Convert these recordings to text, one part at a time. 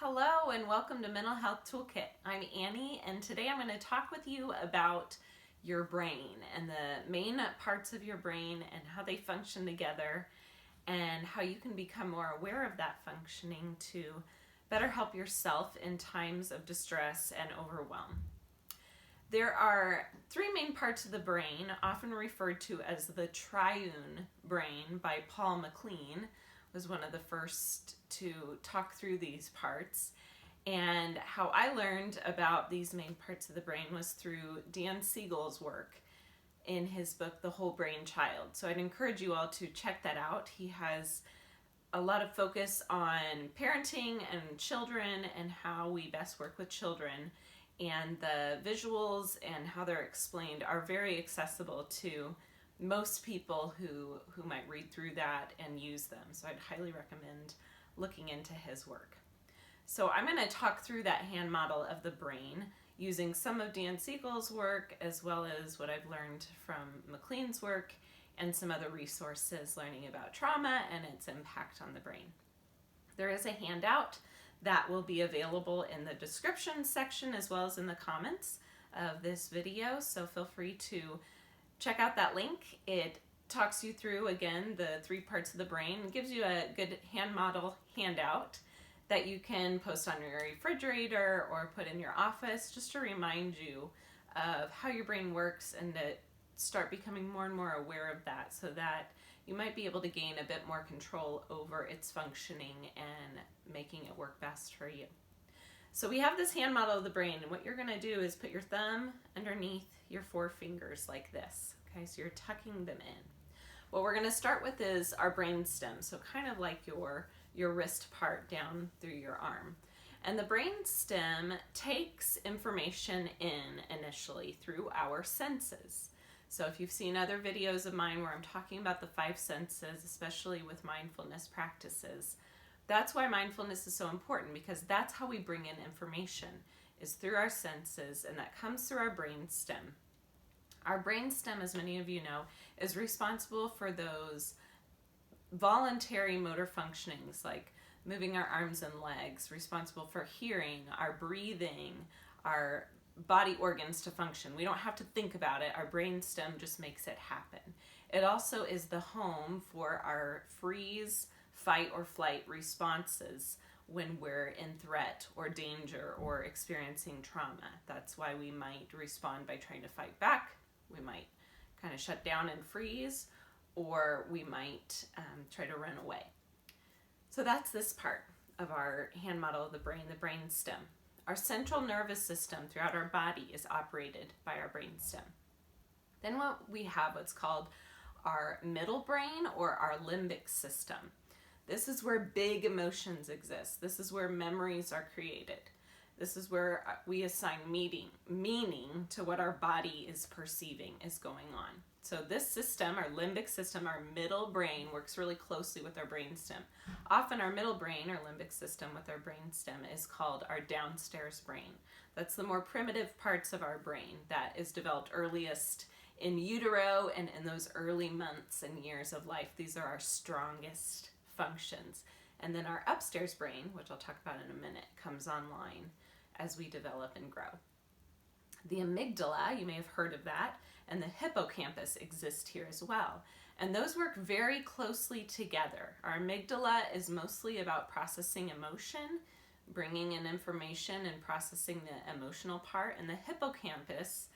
Hello and welcome to Mental Health Toolkit. I'm Annie and today I'm going to talk with you about your brain and the main parts of your brain and how they function together and how you can become more aware of that functioning to better help yourself in times of distress and overwhelm. There are three main parts of the brain, often referred to as the Triune brain by Paul MacLean, was one of the first to talk through these parts. And how I learned about these main parts of the brain was through Dan Siegel's work in his book, The Whole Brain Child. So I'd encourage you all to check that out. He has a lot of focus on parenting and children and how we best work with children. And the visuals and how they're explained are very accessible to most people who might read through that and use them. So I'd highly recommend looking into his work. So I'm going to talk through that hand model of the brain using some of Dan Siegel's work as well as what I've learned from MacLean's work and some other resources learning about trauma and its impact on the brain. There is a handout that will be available in the description section as well as in the comments of this video, so feel free to check out that link. It talks you through, again, the three parts of the brain. It gives you a good hand model handout that you can post on your refrigerator or put in your office just to remind you of how your brain works and to start becoming more and more aware of that so that you might be able to gain a bit more control over its functioning and making it work best for you. So we have this hand model of the brain, and what you're going to do is put your thumb underneath your four fingers like this. Okay, so you're tucking them in. What we're going to start with is our brain stem, so kind of like your wrist part down through your arm. And the brain stem takes information in initially through our senses. So if you've seen other videos of mine where I'm talking about the five senses, especially with mindfulness practices, that's why mindfulness is so important, because that's how we bring in information, is through our senses, and that comes through our brain stem. Our brain stem, as many of you know, is responsible for those voluntary motor functionings like moving our arms and legs, responsible for hearing, our breathing, our body organs to function. We don't have to think about it. Our brain stem just makes it happen. It also is the home for our freeze, fight, or flight responses when we're in threat or danger or experiencing trauma. That's why we might respond by trying to fight back. We might kind of shut down and freeze, or we might try to run away. So that's this part of our hand model of the brain stem. Our central nervous system throughout our body is operated by our brain stem. Then we have what's called our middle brain, or our limbic system. This is where big emotions exist. This is where memories are created. This is where we assign meaning to what our body is perceiving is going on. So this system, our limbic system, our middle brain, works really closely with our brain stem. Often our middle brain, or limbic system with our brain stem, is called our downstairs brain. That's the more primitive parts of our brain that is developed earliest in utero and in those early months and years of life. These are our strongest functions. And then our upstairs brain, which I'll talk about in a minute, comes online as we develop and grow. The amygdala, you may have heard of that, and the hippocampus exist here as well. And those work very closely together. Our amygdala is mostly about processing emotion, bringing in information and processing the emotional part, and the hippocampus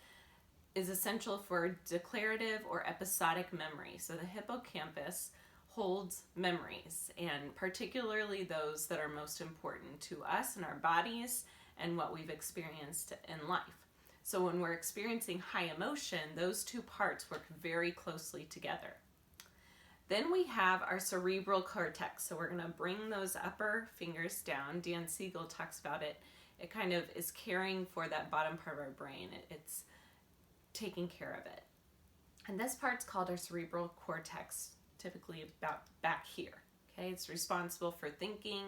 is essential for declarative or episodic memory. So the hippocampus holds memories, and particularly those that are most important to us and our bodies and what we've experienced in life. So when we're experiencing high emotion, those two parts work very closely together. Then we have our cerebral cortex. So we're going to bring those upper fingers down. Dan Siegel talks about it. It kind of is caring for that bottom part of our brain. It's taking care of it. And this part's called our cerebral cortex, typically about back here. Okay, it's responsible for thinking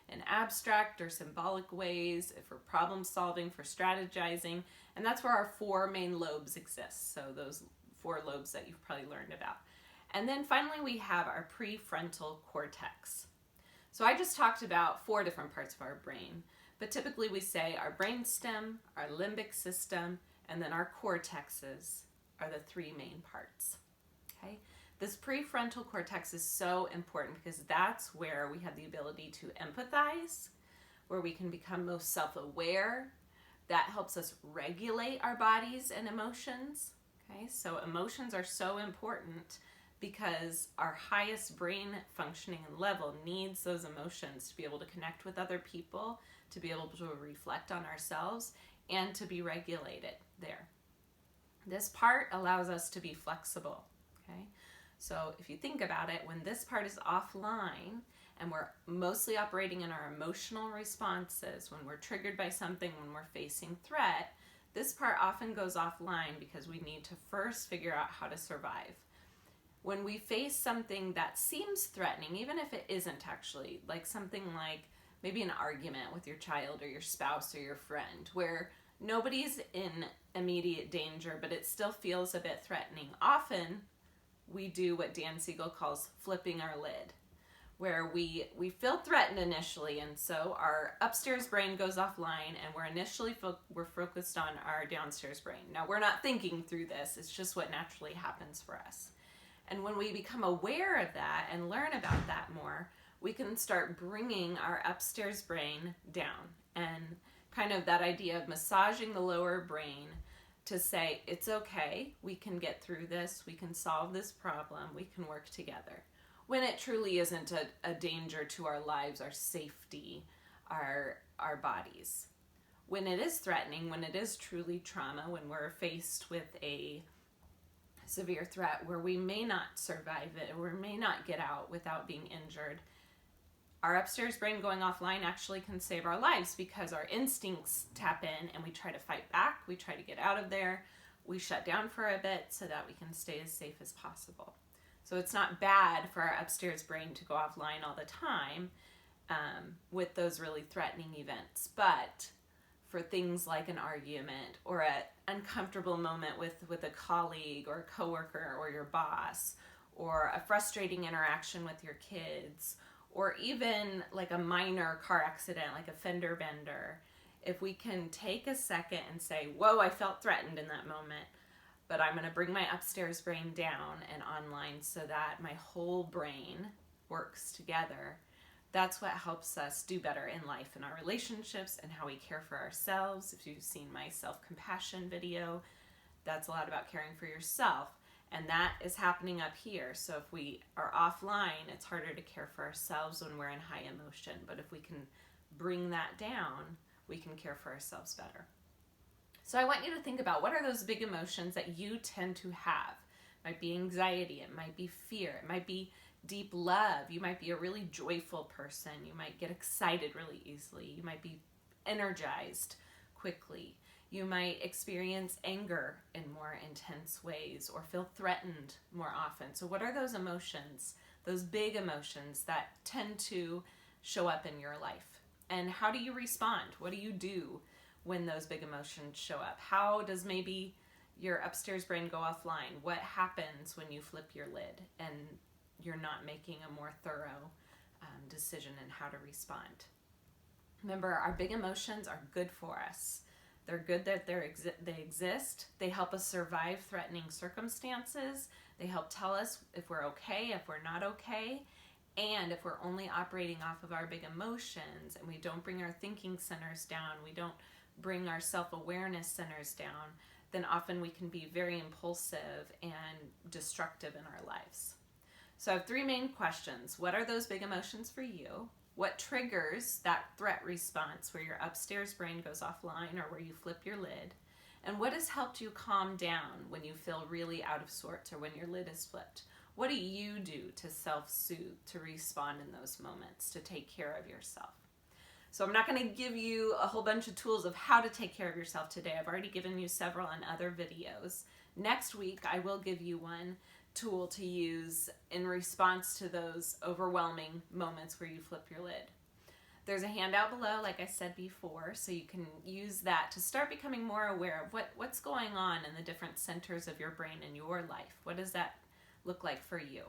in abstract or symbolic ways, for problem solving, for strategizing, and that's where our four main lobes exist. So those four lobes that you've probably learned about. And then finally we have our prefrontal cortex. So I just talked about 4 different parts of our brain, but typically we say our brainstem, our limbic system, and then our cortexes are the 3 main parts. Okay? This prefrontal cortex is so important because that's where we have the ability to empathize, where we can become most self-aware. That helps us regulate our bodies and emotions. Okay? So emotions are so important because our highest brain functioning level needs those emotions to be able to connect with other people, to be able to reflect on ourselves, and to be regulated there. This part allows us to be flexible, okay? So if you think about it, when this part is offline and we're mostly operating in our emotional responses, when we're triggered by something, when we're facing threat, this part often goes offline because we need to first figure out how to survive. When we face something that seems threatening, even if it isn't actually, like something like maybe an argument with your child or your spouse or your friend, where nobody's in immediate danger, but it still feels a bit threatening, often we do what Dan Siegel calls flipping our lid, where we feel threatened initially, and so our upstairs brain goes offline, and we're focused on our downstairs brain. Now, we're not thinking through this, it's just what naturally happens for us. And when we become aware of that and learn about that more, we can start bringing our upstairs brain down, and kind of that idea of massaging the lower brain to say, it's okay, we can get through this, we can solve this problem, we can work together. When it truly isn't a danger to our lives, our safety, our bodies. When it is threatening, when it is truly trauma, when we're faced with a severe threat where we may not survive it or we may not get out without being injured, our upstairs brain going offline actually can save our lives because our instincts tap in and we try to fight back, we try to get out of there, we shut down for a bit so that we can stay as safe as possible. So it's not bad for our upstairs brain to go offline all the time with those really threatening events, but for things like an argument or an uncomfortable moment with a colleague or a coworker or your boss, or a frustrating interaction with your kids, or even like a minor car accident like a fender bender, if we can take a second and say, whoa, I felt threatened in that moment, but I'm going to bring my upstairs brain down and online so that my whole brain works together. That's what helps us do better in life, in our relationships, and how we care for ourselves. If you've seen my self-compassion video, that's a lot about caring for yourself. And that is happening up here. So if we are offline, it's harder to care for ourselves when we're in high emotion. But if we can bring that down, we can care for ourselves better. So I want you to think about, what are those big emotions that you tend to have? It might be anxiety, it might be fear, it might be deep love. You might be a really joyful person. You might get excited really easily. You might be energized quickly. You might experience anger in more intense ways or feel threatened more often. So what are those emotions, those big emotions that tend to show up in your life? And how do you respond? What do you do when those big emotions show up? How does maybe your upstairs brain go offline? What happens when you flip your lid and you're not making a more thorough decision in how to respond? Remember, our big emotions are good for us. They're good that they exist. They help us survive threatening circumstances. They help tell us if we're okay, if we're not okay. And if we're only operating off of our big emotions and we don't bring our thinking centers down, we don't bring our self-awareness centers down, then often we can be very impulsive and destructive in our lives. So I have 3 main questions. What are those big emotions for you? What triggers that threat response where your upstairs brain goes offline or where you flip your lid? And what has helped you calm down when you feel really out of sorts or when your lid is flipped? What do you do to self-soothe, to respond in those moments, to take care of yourself? So I'm not going to give you a whole bunch of tools of how to take care of yourself today. I've already given you several in other videos. Next week, I will give you one tool to use in response to those overwhelming moments where you flip your lid. There's a handout below, like I said before, so you can use that to start becoming more aware of what's going on in the different centers of your brain in your life. What does that look like for you?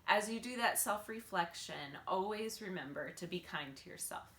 as you do that self-reflection, always remember to be kind to yourself.